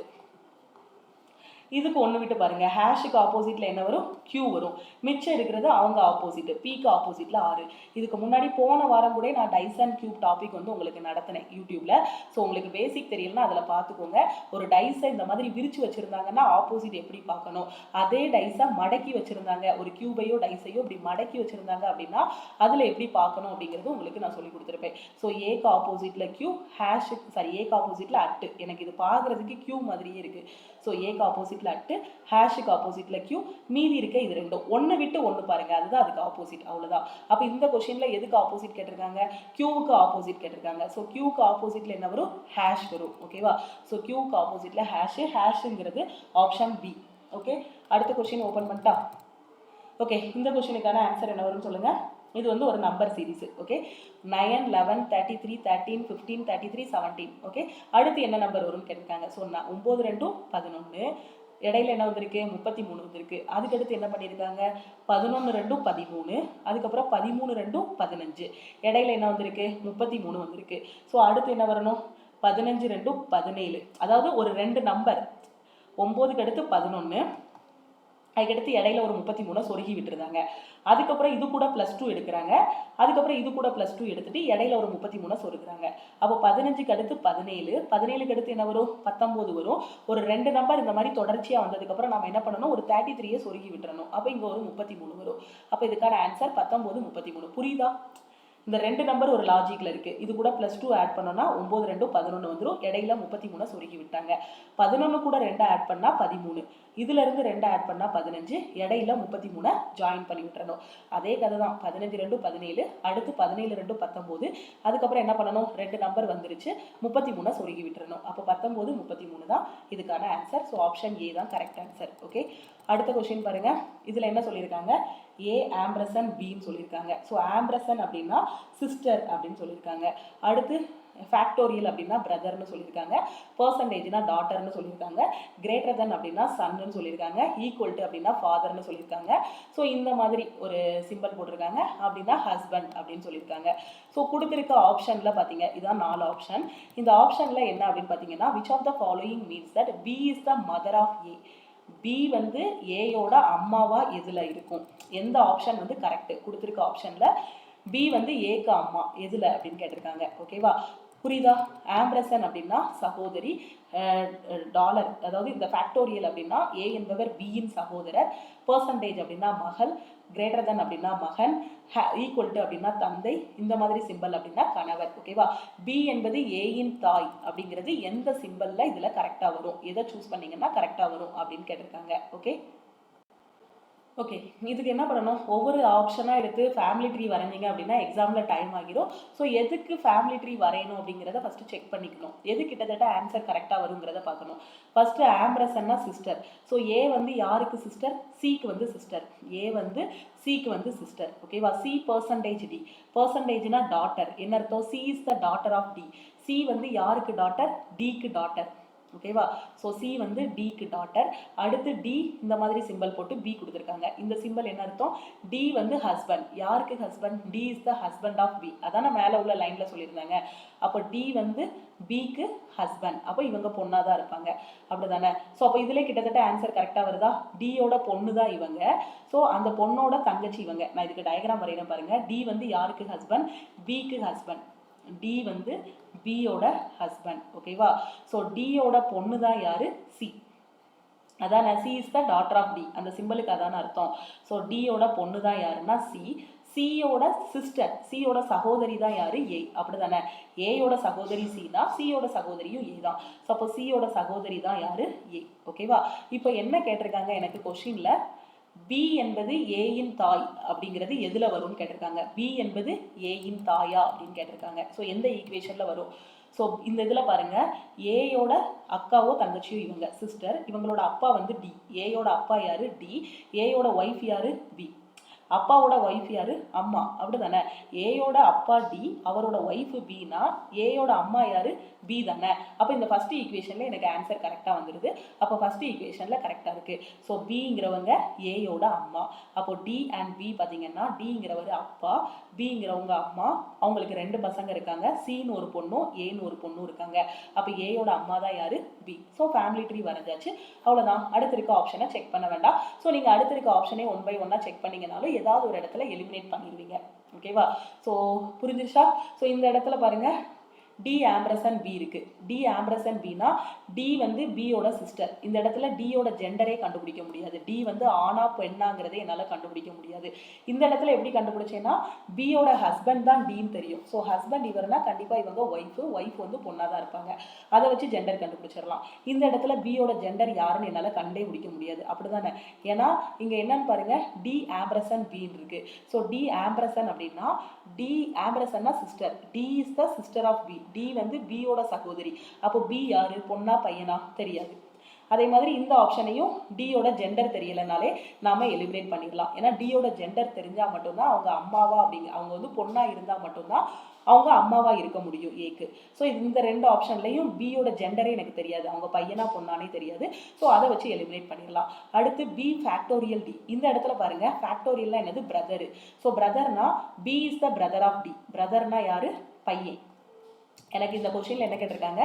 இதுக்கு ஒன்று விட்டு பாருங்க. ஹேஷுக்கு ஆப்போசிட்டில் என்ன வரும்? கியூ வரும். மிச்சம் இருக்கிறது அவங்க ஆப்போசிட். பிக்கு ஆப்போசிட்டில் 6. இதுக்கு முன்னாடி போன வாரம் கூட நான் டைஸ் அண்ட் கியூப் டாபிக் வந்து உங்களுக்கு நடத்தினேன் யூடியூப்ல. ஸோ உங்களுக்கு பேசிக் தெரியலன்னா அதில் பார்த்துக்கோங்க. ஒரு டைஸை இந்த மாதிரி விரிச்சு வச்சுருந்தாங்கன்னா ஆப்போசிட் எப்படி பார்க்கணும், அதே டைஸை மடக்கி வச்சுருந்தாங்க, ஒரு கியூபையோ டைஸையோ இப்படி மடக்கி வச்சுருந்தாங்க அப்படின்னா அதில் எப்படி பார்க்கணும் அப்படிங்கிறது உங்களுக்கு நான் சொல்லி கொடுத்துருப்பேன். ஸோ ஏக்கு ஆப்போசிட்டில் கியூ, ஹேஷுக்கு சாரி ஏக்கு ஆப்போசிட்டில் அட்டு. எனக்கு இது பார்க்குறதுக்கு கியூ மாதிரியே இருக்குது. ஸோ ஏக்கு ஆப்போசிட்டில் அட்டு, ஹேஷுக்கு ஆப்போசிட்டில் கியூ, மீதி இருக்க இது ரெண்டும் ஒன்று விட்டு ஒன்று பாருங்கள், அதுதான் அதுக்கு ஆப்போசிட். அவ்வளோதான். அப்போ இந்த கொஸ்டினில் எதுக்கு ஆப்போசிட் கேட்டிருக்காங்க? கியூவுக்கு ஆப்போசிட் கேட்டிருக்காங்க. ஸோ கியூவுக்கு ஆப்போசிட்டில் என்ன வரும்? ஹேஷ் வரும். ஓகேவா? ஸோ கியூவுக்கு ஆப்போசிட்டில் ஹேஷுங்கிறது ஆப்ஷன் பி. ஓகே, அடுத்த கொஸ்டின் ஓப்பன் பண்ணிட்டா? ஓகே, இந்த கொஸ்டினுக்கான ஆன்சர் என்ன வரும்னு சொல்லுங்கள். இது வந்து ஒரு நம்பர் சீரிஸ். ஓகே, 9 11 33 13 15 33 17. ஓகே, அடுத்து என்ன நம்பர் வரும்னு கேட்டிருக்காங்க. ஸோ 9 2 11, இடையில என்ன வந்திருக்கு? 33 வந்திருக்கு. அதுக்கடுத்து என்ன பண்ணியிருக்காங்க? 11 2 13, அதுக்கப்புறம் 13 2 15, இடையில என்ன வந்திருக்கு? 33 வந்திருக்கு. ஸோ அடுத்து என்ன வரணும்? 15 2 17. அதாவது ஒரு 2 நம்பர் 9க்கு அடுத்து 11, அதுக்கடுத்து இடையில ஒரு 33 சொருகி விட்டுருந்தாங்க. அதுக்கப்புறம் இது கூட +2 எடுக்கிறாங்க. அதுக்கப்புறம் இது கூட +2 எடுத்துட்டு இடையில ஒரு 33 சொருகுறாங்க. அப்போ 15க்கு அடுத்து 17, 17க்கு அடுத்து என்ன வரும்? 19 வரும். ஒரு 2 நம்பர் இந்த மாதிரி தொடர்ச்சியாக வந்ததுக்கப்புறம் நம்ம என்ன பண்ணணும்? ஒரு 33 சொருகி விட்டுறணும். அப்போ இங்கே ஒரு 33 வரும். அப்போ இதுக்கான ஆன்சர் 19 33. புரியுதா? இந்த 2 நம்பர் ஒரு லாஜிக்கில் இருக்குது. இது கூட +2 ஆட் பண்ணோன்னா 9 2 11 வந்துடும். இடையில 33 சொருகி விட்டாங்க. 11 கூட 2 ஆட் பண்ணால் 13, இதுலேருந்து 2 ஆட் பண்ணால் 15, இடையில 33 ஜாயின் பண்ணி விட்டுறணும். அதே கதை தான். 15 2 17, அடுத்து 17 2 19, அதுக்கப்புறம் என்ன பண்ணணும்? 2 நம்பர் வந்துருச்சு, 33 சொருகி விட்டுறணும். அப்போ 19 33 தான் இதுக்கான ஆன்சர். ஸோ ஆப்ஷன் ஏ தான் கரெக்ட் ஆன்சர். ஓகே, அடுத்த கொஸ்டின் பாருங்க. இதில் என்ன சொல்லியிருக்காங்க? ஏ ஆம்பரசன் பின்னு சொல்லியிருக்காங்க. ஸோ ஆம்பரசன் அப்படின்னா சிஸ்டர் அப்படின்னு சொல்லியிருக்காங்க. அடுத்து ஃபேக்டோரியல் அப்படின்னா பிரதர்னு சொல்லியிருக்காங்க, பர்சன்டேஜ்னா டாட்டர்னு சொல்லியிருக்காங்க, கிரேட்டர் தென் அப்படின்னா சன்னு சொல்லியிருக்காங்க, ஈக்குவல் டு அப்படின்னா ஃபாதர்னு சொல்லியிருக்காங்க. ஸோ இந்த மாதிரி ஒரு சிம்பிள் போட்டிருக்காங்க. அப்படின்னா ஹஸ்பண்ட் அப்படின்னு சொல்லியிருக்காங்க. ஸோ கொடுத்துருக்க ஆப்ஷனில் பார்த்தீங்க, இதான் 4 ஆப்ஷன். இந்த ஆப்ஷனில் என்ன அப்படின்னு பார்த்தீங்கன்னா, which of the following means that B is the mother of A. B வந்து ஏயோட அம்மாவா எதில் இருக்கும்? எந்த ஆப்ஷன் வந்து கரெக்ட்? கொடுத்துருக்க ஆப்ஷனில் பி வந்து ஏக்கு அம்மா எதில் அப்படின்னு கேட்டிருக்காங்க. ஓகேவா, புரியுதா? ஆம்பரசன் அப்படின்னா சகோதரி, டாலர் அதாவது இந்த ஃபேக்டோரியல் அப்படின்னா ஏ என்பவர் பியின் சகோதரர், பர்சன்டேஜ் அப்படின்னா மகள், கிரேட்டர் தென் அப்படின்னா மகன், ஈக்குவல் டு அப்படின்னா தந்தை, இந்த மாதிரி சிம்பிள் அப்படின்னா கணவர். ஓகேவா, பி என்பது ஏயின் தாய் அப்படிங்கிறது எந்த சிம்பிளில் இதில் கரெக்டாக வரும், எதை சூஸ் பண்ணிங்கன்னா கரெக்டாக வரும் அப்படின்னு கேட்டிருக்காங்க. ஓகே ஓகே, இதுக்கு என்ன பண்ணணும், ஒவ்வொரு ஆப்ஷனாக எடுத்து ஃபேமிலி ட்ரீ வரைஞ்சிங்க அப்படின்னா எக்ஸாமில் டைம் ஆகிரும். ஸோ எதுக்கு ஃபேமிலி ட்ரீ வரையணும் அப்படிங்கிறத ஃபஸ்ட்டு செக் பண்ணிக்கணும். எது கிட்டத்தட்ட ஆன்சர் கரெக்டாக வருங்கிறத பார்க்கணும். ஃபஸ்ட்டு ஆம்பரசன்னா சிஸ்டர். ஸோ ஏ வந்து யாருக்கு சிஸ்டர்? சிக்கு வந்து சிஸ்டர். ஏ வந்து சிக்கு வந்து சிஸ்டர். ஓகேவா, சி பர்சன்டேஜ் டி. பர்சன்டேஜ்னா டாட்டர். என்ன அர்த்தம்? C is the daughter of D. C வந்து யாருக்கு டாட்டர்? டிக்கு டாட்டர். ஓகேவா, ஸோ சி வந்து டிக்கு டாட்டர். அடுத்து டி இந்த மாதிரி சிம்பிள் போட்டு பி கொடுத்துருக்காங்க. இந்த சிம்பிள் என்ன அர்த்தம்? டி வந்து ஹஸ்பண்ட். யாருக்கு husband? D is the husband of B. அதான மேலே உள்ள லைனில் சொல்லியிருந்தாங்க. அப்போ டி வந்து பிக்கு ஹஸ்பண்ட். அப்போ இவங்க பொண்ணாக தான் இருப்பாங்க, அப்படி தானே? ஸோ அப்போ இதில் கிட்டத்தட்ட ஆன்சர் கரெக்டாக வருதா? டியோட பொண்ணு தான் இவங்க. ஸோ அந்த பொண்ணோட தங்கச்சி இவங்க. நான் இதுக்கு டயக்ராம் வரையிறேன் பாருங்க. டி வந்து யாருக்கு ஹஸ்பண்ட்? பிக்கு ஹஸ்பண்ட். டி வந்து பியோட ஹஸ்பண்ட். ஓகேவா, ஸோ டியோட பொண்ணு தான் யாரு? சி. அதான் C is the daughter of D. அந்த சிம்பிளுக்கு அதான அர்த்தம். ஸோ டியோட பொண்ணு தான் யாருன்னா சி. சியோட சிஸ்டர், சியோட சகோதரி தான் யாரு? ஏ. அப்படி தானே? ஏயோட சகோதரி சி தான், சியோட சகோதரியும் ஏ தான். ஸோ அப்போ சியோட சகோதரி தான் யாரு? ஏ. ஓகேவா, இப்போ என்ன கேட்டிருக்காங்க எனக்கு கொஸ்டின்ல, பி என்பது ஏயின் தாய் அப்படிங்கிறது எதில் வரும்னு கேட்டிருக்காங்க. பி என்பது ஏயின் தாயா அப்படின்னு கேட்டிருக்காங்க. ஸோ எந்த ஈக்குவேஷனில் வரும்? ஸோ இந்த இதில் பாருங்கள், ஏயோட அக்காவோ தங்கச்சியோ இவங்க சிஸ்டர், இவங்களோட அப்பா வந்து டி. ஏயோட அப்பா யார்? டி. ஏயோட ஒய்ஃப் யார்? பி. அப்பாவோட ஒய்ஃப் யாரு? அம்மா. அப்படி தானே? ஏயோட அப்பா டி, அவரோட ஒய்ஃபு பின்னா ஏயோட அம்மா யாரு? பி தானே? அப்போ இந்த ஃபர்ஸ்ட் ஈக்குவேஷனில் எனக்கு ஆன்சர் கரெக்டாக வந்துடுது. அப்போ ஃபர்ஸ்ட் ஈக்குவேஷனில் கரெக்டாக இருக்குது. ஸோ பிங்கிறவங்க ஏயோட அம்மா. அப்போ டி அண்ட் பி பார்த்தீங்கன்னா, டிங்கிறவர் அப்பா, பிங்கிறவங்க அம்மா. அவங்களுக்கு 2 பசங்க இருக்காங்க, சின்னு ஒரு பொண்ணும் ஏன்னு ஒரு பொண்ணும் இருக்காங்க. அப்போ ஏயோட அம்மா தான் யாரு? பி. ஸோ ஃபேமிலி ட்ரீ வரைஞ்சாச்சு, அவ்வளோதான். அடுத்து இருக்க ஆப்ஷனை செக் பண்ண வேண்டாம். ஸோ நீங்கள் அடுத்து இருக்க ஆப்ஷனே 1 by 1 செக் பண்ணிங்கனாலும் ஏதாவது ஒரு இடத்துல எலிமினேட் பண்ணிடுவீங்க. ஓகேவா, ஸோ புரிஞ்சிருச்சா? ஸோ இந்த இடத்துல பாருங்க, டி ஆம்பரசன் பி இருக்கு. டி ஆம்பரசன் பினா டி வந்து பியோட சிஸ்டர். இந்த இடத்துல டியோட ஜெண்டரே கண்டுபிடிக்க முடியாது. டி வந்து ஆனா பெண்ணாங்கிறதே என்னால் கண்டுபிடிக்க முடியாது. இந்த இடத்துல எப்படி கண்டுபிடிச்சேன்னா, பியோட ஹஸ்பண்ட் தான் டின்னு தெரியும். ஸோ ஹஸ்பண்ட் இவர்னா கண்டிப்பாக இவங்க ஒய்ஃபு, ஒய்ஃப் வந்து பொண்ணாக தான் இருப்பாங்க. அதை வச்சு ஜெண்டர் கண்டுபிடிச்சிடலாம். இந்த இடத்துல பியோட ஜெண்டர் யாருன்னு என்னால் கண்டே பிடிக்க முடியாது. அப்படிதானே? ஏன்னா இங்கே என்னன்னு பாருங்க, டி ஆம்பரசன் பின்னு இருக்கு. ஸோ டி ஆம்பரசன் அப்படின்னா, டி ஆம்பரசன்னா sister, D is the sister of B. D வந்து பியோட சகோதரி. அப்போ பி யாரு? பொண்ணா பையனா? தெரியாது. அதே மாதிரி இந்த ஆப்ஷனையும் டியோட ஜெண்டர் தெரியலனாலே நாம எலிமினேட் பண்ணிடலாம். ஏன்னா டியோட ஜெண்டர் தெரிஞ்சா மட்டும்தான் அவங்க அம்மாவா அவங்க வந்து பொண்ணா இருந்தா மட்டும்தான் அவங்க அம்மாவா இருக்க முடியும் ஏக்கு. ஸோ இந்த 2 ஆப்ஷன்லையும் பியோட ஜெண்டரே எனக்கு தெரியாது, அவங்க பையனா பொண்ணானே தெரியாது. ஸோ அதை வச்சு எலிமினேட் பண்ணிடலாம். அடுத்து பி ஃபேக்டோரியல் டி. இந்த இடத்துல பாருங்க, ஃபேக்டோரியல்னா என்னது? பிரதரு. ஸோ பிரதர்னா B is the brother of D. பிரதர்னா யாரு? பையன். எனக்கு இந்த கொஸ்டின்ல என்ன கேட்டிருக்காங்க,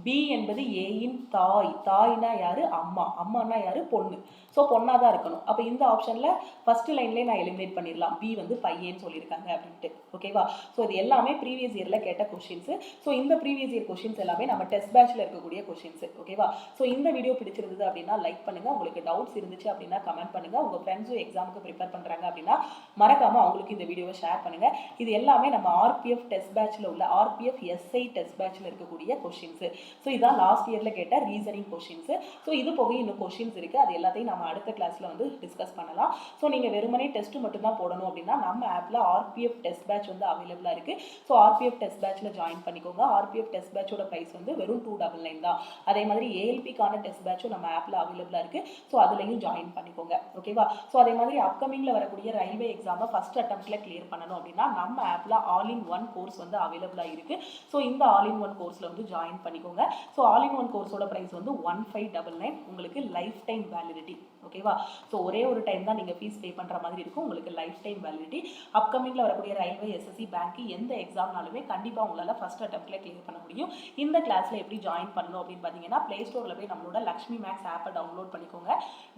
பி என்பது ஏயின் தாய். தாய்னா யாரு? அம்மா. அம்மானா யாரு? பொண்ணு. ஸோ பொண்ணா தான் இருக்கணும். அப்போ இந்த ஆப்ஷன்ல ஃபர்ஸ்ட் லைன்லேயே நான் எலிமினேட் பண்ணிடலாம், பி வந்து பையன்னு சொல்லியிருக்காங்க அப்படின்ட்டு. ஓகேவா, ஸோ இது எல்லாமே ப்ரீவியஸ் இயர்ல கேட்ட கொஸ்டின்ஸ். ஸோ இந்த ப்ரீவியஸ் இயர் கொஸ்டின்ஸ் எல்லாமே நம்ம டெஸ்ட் பேட்ச்ல இருக்கக்கூடிய கொஸ்டின்ஸ். ஓகேவா, ஸோ இந்த வீடியோ பிடிச்சிருந்தது அப்படின்னா லைக் பண்ணுங்க. உங்களுக்கு டவுட்ஸ் இருந்துச்சு அப்படின்னா கமெண்ட் பண்ணுங்க. உங்க ஃப்ரெண்ட்ஸும் எக்ஸாமுக்கு ப்ரிப்பேர் பண்றாங்க அப்படின்னா மறக்காம அவங்களுக்கு இந்த வீடியோவை ஷேர் பண்ணுங்க. இது எல்லாமே நம்ம ஆர்பிஎஃப் டெஸ்ட் பேட்ச்ல உள்ள ஆர்பிஎஃப் எஸ்ஐ டெஸ்ட் பேட்ச்ல இருக்கக்கூடிய கொஸ்டின்ஸ். ஸோ இதான் லாஸ்ட் இயரில் கேட்ட ரீசனிங் கொஷின்ஸு. ஸோ இது போக இன்னும் கொஷின்ஸ் இருக்குது, அது எல்லாத்தையும் நம்ம அடுத்த கிளாஸில் வந்து டிஸ்கஸ் பண்ணலாம். ஸோ நீங்கள் வெறுமனே டெஸ்ட்டு மட்டும்தான் போடணும் அப்படின்னா நம்ம ஆப்பில் ஆர்பிஎஃப் டெஸ்ட் பேட்ச் வந்து அவைலபிளாக இருக்குது. ஸோ ஆர்பிஎஃப் டெஸ்ட் பேட்ச்சில் ஜாயின் பண்ணிக்கோங்க. ஆர்பிஎஃப் டெஸ்ட் பேட்சோட ப்ரைஸ் வந்து வெறும் 299 தான். அதே மாதிரி ஏஎல்பிக்கான டெஸ்ட் பேட்சும் நம்ம ஆப்பில் அவைலபிளாக இருக்குது. ஸோ அதுலேயும் ஜாயின் பண்ணிக்கோங்க. ஓகேவா? ஸோ அதே மாதிரி அப்கமிங்கில் வரக்கூடிய ரயில்வே எக்ஸாமை ஃபஸ்ட் அட்டம்ப்டில் கிளியர் பண்ணணும் அப்படின்னா நம்ம ஆப்பில் ஆல் இன் ஒன் கோர்ஸ் வந்து அவைலபிளாக இருக்குது. ஸோ இந்த ஆல் இன் ஒன் கோர்ஸில் வந்து ஜாயின் பண்ணிக்கோங்க. ஸோ ஆல் இன் ஒன் கோர்ஸோட ப்ரைஸ் வந்து 1599. உங்களுக்கு லைஃப் டைம் வேலிடிட்டி. ஓகேவா? ஸோ ஒரே ஒரு டைம் தான் நீங்கள் ஃபீஸ் பே பண்ணுற மாதிரி இருக்கும். உங்களுக்கு லைஃப் டைம் வேலிடிட்டி. அப்கமிங்கில் வரக்கூடிய ரயில்வே, எஸ்எஸ்சி, பேங்க் எந்த எக்ஸாம்னாலுமே கண்டிப்பாக உங்களால் ஃபஸ்ட் அட்டம்ப்டில் கிளியர் பண்ண முடியும். இந்த கிளாஸில் எப்படி ஜாயின் பண்ணணும் அப்படின்னு பார்த்தீங்கன்னா ப்ளே ஸ்டோரில் போய் நம்மளோட லக்ஷ்மி மேக்ஸ் ஆப்பை டவுன்லோட் பண்ணிக்கோங்க.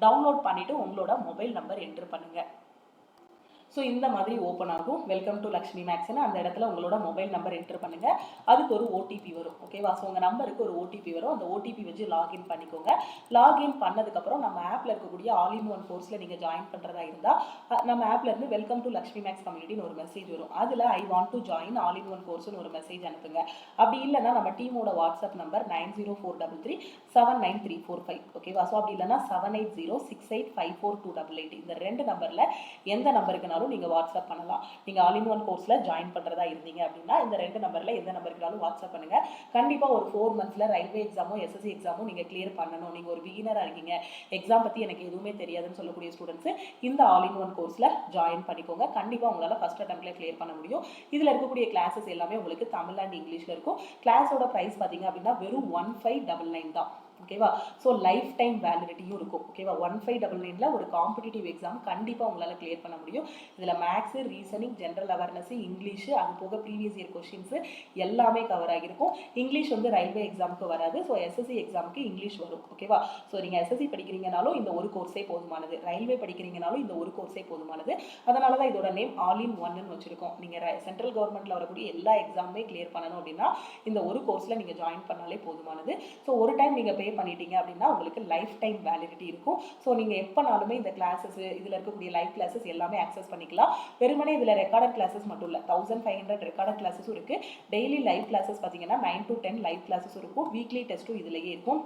டவுன்லோட் பண்ணிவிட்டு உங்களோட மொபைல் நம்பர் என்ட்ரு பண்ணுங்கள். ஸோ இந்த மாதிரி ஓப்பன் ஆகும். வெல்கம் டு லக்ஷ்மி மேக்ஸ்னு அந்த இடத்துல உங்களோட மொபைல் நம்பர் என்ட்ரு பண்ணுங்கள். அதுக்கு ஒரு ஓடிபி வரும். ஓகேவா? ஸோ உங்கள் நம்பருக்கு ஒரு ஓடிபி வரும். அந்த ஓடிபி வச்சு லாகின் பண்ணிக்கோங்க. லாகின் பண்ணதுக்கப்புறம் நம்ம ஆப்பில் இருக்கக்கூடிய ஆல் இன் ஒன் கோர்ஸில் நீங்கள் ஜாயின் பண்ணுறதா இருந்தால் நம்ம ஆப்பில் இருந்து வெல்கம் டு லக்ஷ்மி மேக்ஸ் கம்யூனிட்டின்னு ஒரு மெசேஜ் வரும். அதில் I want to join all in one கோர்ஸ்னு ஒரு மெசேஜ் அனுப்புங்க. அப்படி இல்லைனா நம்ம டீமோட வாட்ஸ்அப் நம்பர் 9043379345. ஓகேவா? ஸோ அப்படி இல்லைனா 7806854288. இந்த 2 நம்பரில் எந்த நம்பருக்குனாலும் நீங்கள் வாட்ஸ்அப் பண்ணலாம். நீங்கள் ஆல் இன் ஒன் கோர்ஸில் ஜாயின் பண்ணுறதா இருந்தீங்க அப்படின்னா இந்த 2 நம்பரில் எந்த நம்பருக்குனாலும் வாட்ஸ்அப் பண்ணுங்கள். கண்டிப்பாக ஒரு 4 மந்த்ஸில் ரயில்வே எக்ஸாமோ எஸ்எஸ்சி எக்ஸாமோ நீங்கள் கிளியர் பண்ணணும். நீங்கள் ஒரு பிகினராக இருக்கீங்க, எக்ஸாம் பற்றி எனக்கு எதுவுமே தெரியாதுன்னு சொல்லக்கூடிய ஸ்டூடெண்ட்ஸு இந்த ஆல் இன் ஒன் கோர்ஸில் ஜாயின் பண்ணிக்கோங்க. கண்டிப்பாக உங்களால் ஃபஸ்ட் அட்டம்ப்டில் கிளியர் பண்ண முடியும். இதில் இருக்கக்கூடிய கிளாஸஸ் எல்லாமே உங்களுக்கு தமிழ் அண்ட் இங்கிலீஷில் இருக்கும். கிளாஸோட ப்ரைஸ் பார்த்தீங்க அப்படின்னா வெறும் 1599 தான். ஓகேவா? ஸோ லைஃப் டைம் வேலிடிட்டியும் இருக்கும். ஓகேவா? 1599ல் ஒரு காம்படிட்டிவ் எக்ஸாம் கண்டிப்பாக உங்களால் கிளியர் பண்ண முடியும். இதில் maths, reasoning, general awareness, English, அது போக ப்ரீவியஸ் இயர் கொஷின்ஸு எல்லாமே கவர் ஆகியிருக்கும். இங்கிலீஷ் வந்து ரயில்வே எக்ஸாமுக்கு வராது. ஸோ எஸ்எஸ்சி எக்ஸாமுக்கு இங்கிலீஷ் வரும். ஓகேவா? ஸோ நீங்கள் எஸ்எஸ்சி படிக்கிறீங்கனாலும் இந்த ஒரு கோர்ஸே போதுமானது, ரயில்வே படிக்கிறீங்கனாலும் இந்த ஒரு கோர்ஸே போதுமானது. அதனால தான் இதோட நேம் ஆல் இன் ஒன்னு வச்சுருக்கோம். நீங்கள் சென்ட்ரல் கவர்மெண்ட்டில் வரக்கூடிய எல்லா எக்ஸாமுமே கிளியர் பண்ணணும் அப்படின்னா இந்த ஒரு கோர்ஸில் நீங்கள் ஜாயின் பண்ணாலே போதுமானது. ஸோ ஒரு டைம் நீங்கள் பே பண்ணிட்டீங்க அப்படின்னா உங்களுக்கு லைஃப் டைம் வேலிடிட்டி இருக்கும். ஸோ நீங்கள் எப்போனாலுமே இந்த கிளாஸஸ், இதில் இருக்கக்கூடிய லைவ் கிளாஸஸ் எல்லாமே ஆக்சஸ் பண்ணிக்கலாம். வெறுமனே இதில் ரெக்கார்டட் கிளாஸஸ் மட்டும் இல்லை, 1500 ரெக்கார்டட் கிளாஸஸும் இருக்குது. டெய்லி லைவ் கிளாஸஸ் பார்த்தீங்கன்னா 9 to 10 லைவ் கிளாஸஸ் இருக்கும். வீக்லி டெஸ்ட்டும் இதிலேயே இருக்கும்.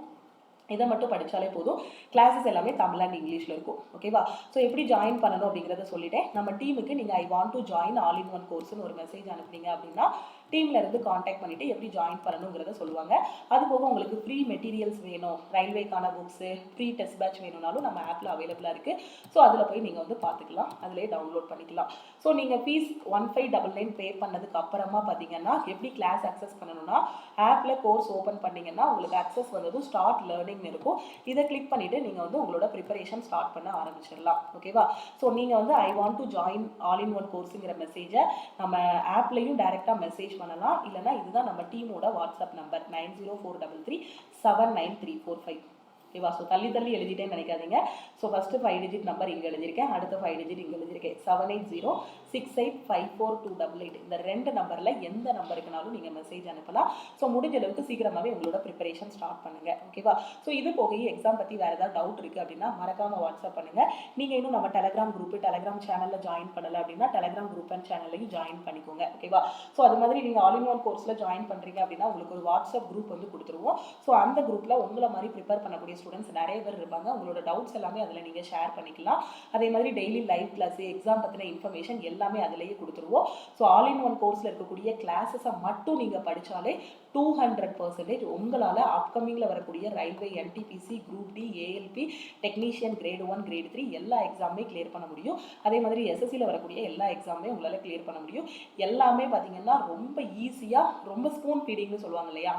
இதை மட்டும் படித்தாலே போதும். கிளாஸஸ் எல்லாமே தமிழ் அண்ட் இங்கிலீஷில் இருக்கும். ஓகேவா? ஸோ எப்படி ஜாயின் பண்ணணும் அப்படிங்கிறத சொல்லிட்டேன். நம்ம டீமுக்கு நீங்கள் I want to join all in one கோர்ஸ்னு ஒரு மெசேஜ் அனுப்புனீங்க அப்படின்னா டீமில் இருந்து காண்டாக்ட் பண்ணிவிட்டு எப்படி ஜாயின் பண்ணணுங்கிறத சொல்லுவாங்க. அது போக உங்களுக்கு ஃப்ரீ மெட்டீரியல்ஸ் வேணும், ரயில்வேக்கான புக்ஸு, ஃப்ரீ டெஸ்ட் பேட்ச் வேணும்னாலும் நம்ம ஆப்பில் அவைலபிளாக இருக்குது. ஸோ அதில் போய் நீங்கள் வந்து பார்த்துக்கலாம், அதிலே டவுன்லோட் பண்ணிக்கலாம். ஸோ நீங்கள் ஃபீஸ் 1599 பே பண்ணதுக்கு அப்புறமா பார்த்தீங்கன்னா எப்படி கிளாஸ் அக்சஸ் பண்ணணும்னா ஆப்பில் கோர்ஸ் ஓப்பன் பண்ணிங்கன்னா உங்களுக்கு அக்சஸ் வந்ததும் ஸ்டார்ட் லேர்னிங் இருக்கும். இதை கிளிக் பண்ணிவிட்டு நீங்கள் வந்து உங்களோட ப்ரிப்பரேஷன் ஸ்டார்ட் பண்ண ஆரம்பிச்சிடலாம். ஓகேவா? ஸோ நீங்கள் வந்து I want to join all in one கோர்ஸுங்கிற மெசேஜை நம்ம ஆப்லையும் டைரெக்டாக மெசேஜ் பண்ணலாம். இல்லைனா இதுதான் நம்ம டீமோட வாட்ஸ்அப் நம்பர் 9043379345. ஓகேவா? ஸோ தள்ளி எழுதிட்டேன்னு நினைக்காதீங்க. ஸோ ஃபஸ்ட்டு 5 டிஜிட் நம்பர் இங்கே எழுதியிருக்கேன், அடுத்த 5 டிஜிட் இங்கே எழுதியிருக்கேன். 7806854288. இந்த 2 நம்பரில் எந்த நம்பருக்குனாலும் நீங்கள் மெசேஜ் அனுப்பலாம். ஸோ முடிஞ்ச அளவுக்கு சீக்கிரமாகவே உங்களோட ப்ரிப்பரேஷன் ஸ்டார்ட் பண்ணுங்கள். ஓகேவா? ஸோ இது போக எக்ஸாம் பற்றி வேறு ஏதாவது டவுட் இருக்குது அப்படின்னா மறக்காமல் வாட்ஸ்அப் பண்ணுங்கள். நீங்கள் இன்னும் நம்ம டெலகிராம் குரூப்பு, டெலகிராம் சேனலில் ஜாயின் பண்ணலை அப்படின்னா டெலகிராம் குரூப் அண்ட் சேனல்லையும் ஜாயின் பண்ணிக்கோங்க. ஓகேவா? ஸோ அது மாதிரி நீங்கள் ஆல் இன் ஒன் கோர்ஸில் ஜாயின் பண்ணுறீங்க அப்படின்னா உங்களுக்கு ஒரு வாட்ஸ்அப் குரூப் வந்து கொடுத்துருவோம். ஸோ அந்த குரூப்பில் உங்களை மாதிரி ப்ரிப்பேர் பண்ணக்கூடிய ஸ்டூடெண்ட்ஸ் நிறைய பேர் இருப்பாங்க. உங்களோட டவுட்ஸ் எல்லாமே அதில் நீங்கள் ஷேர் பண்ணிக்கலாம். அதே மாதிரி டெய்லி லைவ் கிளாஸ், எக்ஸாம் பற்றின இன்ஃபர்மேஷன் எல்லாமே அதிலேயே கொடுத்துருவோம். ஸோ ஆல் இன் ஒன் கோர்ஸில் இருக்கக்கூடிய கிளாஸஸை மட்டும் நீங்கள் படித்தாலே 200% உங்களால் அப்கமிங்கில் வரக்கூடிய railway, NTPC, group D, ALP, technician grade 1, grade 3 எல்லா எக்ஸாமே கிளியர் பண்ண முடியும். அதே மாதிரி எஸ்எஸ்சியில் வரக்கூடிய எல்லா எக்ஸாமே உங்களால் கிளியர் பண்ண முடியும். எல்லாமே பார்த்தீங்கன்னா ரொம்ப ஈஸியாக, ரொம்ப ஸ்பூன் ஃபீடிங்னு சொல்லுவாங்க இல்லையா,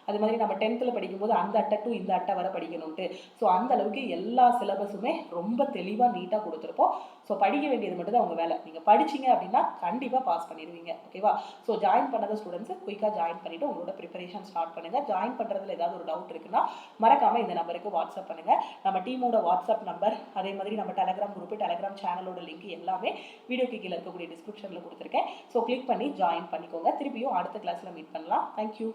அது மாதிரி நம்ம 10th படிக்கும்போது அந்த அட்டை டு இந்த அட்டை வர படிக்கணும்ட்டு. ஸோ அந்த அளவுக்கு எல்லா சிலபஸுமே ரொம்ப தெளிவாக நீட்டாக கொடுத்துருப்போம். ஸோ படிக்க வேண்டியது மட்டும் தான் உங்கள் வேலை. நீங்கள் படிச்சிங்க அப்படின்னா கண்டிப்பாக பாஸ் பண்ணிடுவீங்க. ஓகேவா? ஸோ ஜாயின் பண்ணாத ஸ்டூடெண்ட்ஸு குயிக்காக ஜாயின் பண்ணிவிட்டு உங்களோட ப்ரிப்பரேஷன் ஸ்டார்ட் பண்ணுங்கள். ஜாயின் பண்ணுறதுல ஏதாவது ஒரு டவுட் இருக்குன்னா மறக்காமல் இந்த நம்பருக்கு வாட்ஸ்அப் பண்ணுங்கள். நம்ம டீமோட வாட்ஸ்அப் நம்பர், அதே மாதிரி நம்ம டெலகிராம் குரூப்பு, டெலகிராம் சேனலோட லிங்க் எல்லாமே வீடியோக்கு கீழே இருக்கக்கூடிய டிஸ்கிரிப்ஷனில் கொடுத்துருக்கேன். ஸோ கிளிக் பண்ணி ஜாயின் பண்ணிக்கோங்க. திருப்பியும் அடுத்த கிளாஸில் மீட் பண்ணலாம். தேங்க்யூ.